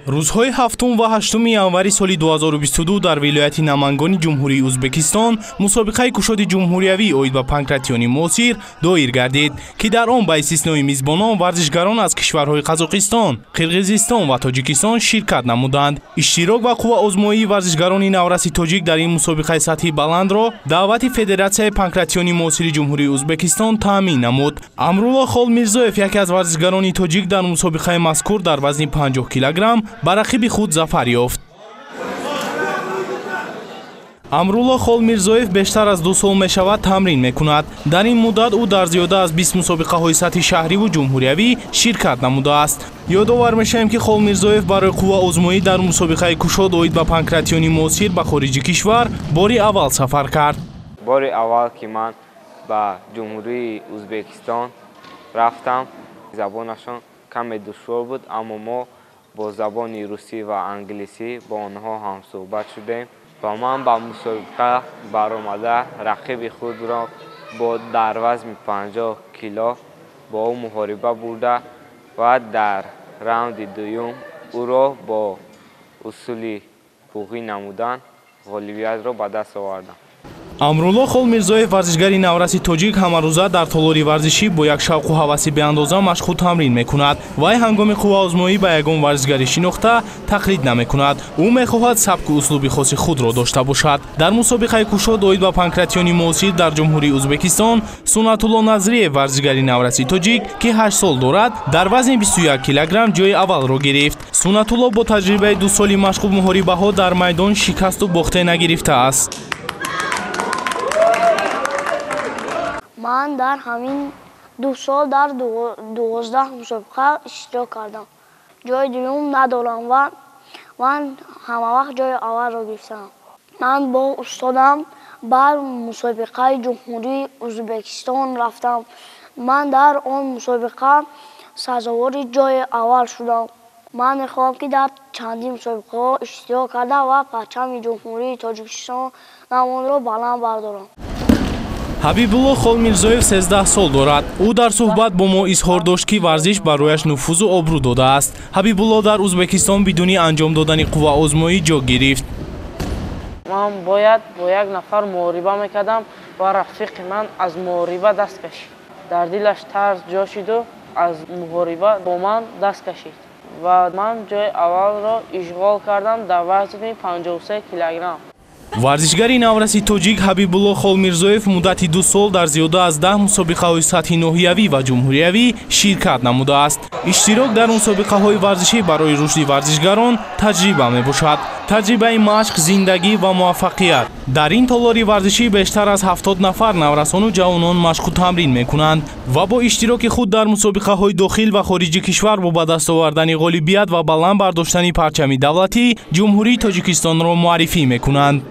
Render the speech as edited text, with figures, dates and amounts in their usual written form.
рӯзҳои 7 ва 8 январи соли 2022 дар вилояти Намангони ҷумҳурии Ӯзбекистон мусобиқаи кушоди ҷумҳуриявӣ оид ба панкратиони муосир доир гардид, ки дар он ба истиснои мизбонон варзишгарон аз кишварҳои Қазоқистон, Қирғизистон ва Тоҷикистон ширкат намуданд. Иштирок ва қувваозмоии варзишгарони навраси тоҷик дар ин мусобиқаи сатҳи баландро даъвати Федератсияи панкратиони муосири ҷумҳурии Ӯзбекистон таъмин намуд. Амрулло Холмирзоев, яке аз варзишгарони тоҷик, дар мусобиқаи мазкур дар вазни 50 килограмм ба рақиби худ зафар ёфт. Амрулло Холмирзоев бештар аз 2 сол мешавад тамрин мекунад. Дар ин муддат ӯ дар зиёда аз 20 мусобиқаҳои сатҳи шаҳриву ҷумҳуриявӣ ширкат намудааст. Ёдовар мешавем, ки Холмирзоев барои қувваозмоӣ дар мусобиқаи кушод оид ба панкратиони муосир ба хориҷи кишвар бори аввал сафар кард. Бори аввал ки ман ба ҷумҳурии Ӯзбекистон рафтам, забонашон каме душвор буд, аммо мо бо забони русӣ ва англисӣ бо онҳо ҳамсӯҳбат шудем ва ман ба мусобиқа баромада рақиби худро бо дар вазни 50 кило бо ӯ муҳориба бурда ва дар раунди дуюм ӯро бо усули буғӣ намудан ғолибиятро ба даст овардам. Амрулло Холмирзоев, варзишгари навраси тоҷик, ҳамарӯза дар толори варзишӣ бо як шавқу ҳаваси беандоза машқу тамрин мекунад. Вай ҳангоми қувваозмоӣ ба ягон варзишгари шинохта тақлид намекунад. ӯ мехоҳад сабку услуби хоси худро дошта бошад. Дар мусобиқаи кушод оид ба панкратиони муосир дар ҷумҳурии Ӯзбекистон, Сунатулло Назриев, варзишгари навраси тоҷик, ки 8 сол дорад, дар вазни 21 килограмм ҷои аввалро гирифт. Сунатулло бо таҷрибаи 2 соли машқу муҳорибаҳо дар майдон шикасту бохте нагирифтааст. من در همین 2 سال در 12 مسابقه اشتراک کردم. جای دوم ندارم و من همه وقت جای اول را گرفتم. من با استادم بر مسابقه جمهوری ازبکستان رفتم. من در آن مسابقه سزاوار جای اول شدم. من میخواهم که در چندین مسابقه اشتراک کردم و پرچم جمهوری تاجیکستان نام را بلند بردارم. ҳабибулло Холмирзоев 13 сол дорад. ӯ дар суҳбат бо мо изҳор дошт, ки варзиш барояш нуфузу обрӯ додааст. ҳабибулло дар Ӯзбекистон бидуни анҷом додани қувваозмоӣ ҷо гирифт. ман бояд бо як нафар муҳориба мекардам ва рафиқи ман аз муҳориба даст кашид. дар дилаш тарс ҷо шиду аз муҳориба бо ман даст кашид ва ман ҷои аввалро ишғол кардам дар вазни 53 килограмм. варзишгари навраси тоҷик Ҳабибулло Холмирзоев муддати 2 сол дар зиёда аз 10 мусобиқаҳои сатҳи ноҳиявӣ ва ҷумҳуриявӣ ширкат намудааст. Иштирок дар мусобиқаҳои варзишӣ барои рушди варзишгарон таҷриба мебошад. таҷрибаи машқ, зиндагӣ ва муваффақият. Дар ин толори варзишӣ бештар аз 70 нафар наврасону ҷавонон машқу тамрин мекунанд ва бо иштироки худ дар мусобиқаҳои дохил ва хориҷи кишвар бо ба даст овардани ғолибият ва баланд бардоштани парчами давлатӣ ҷумҳурии Тоҷикистонро муаррифӣ мекунанд.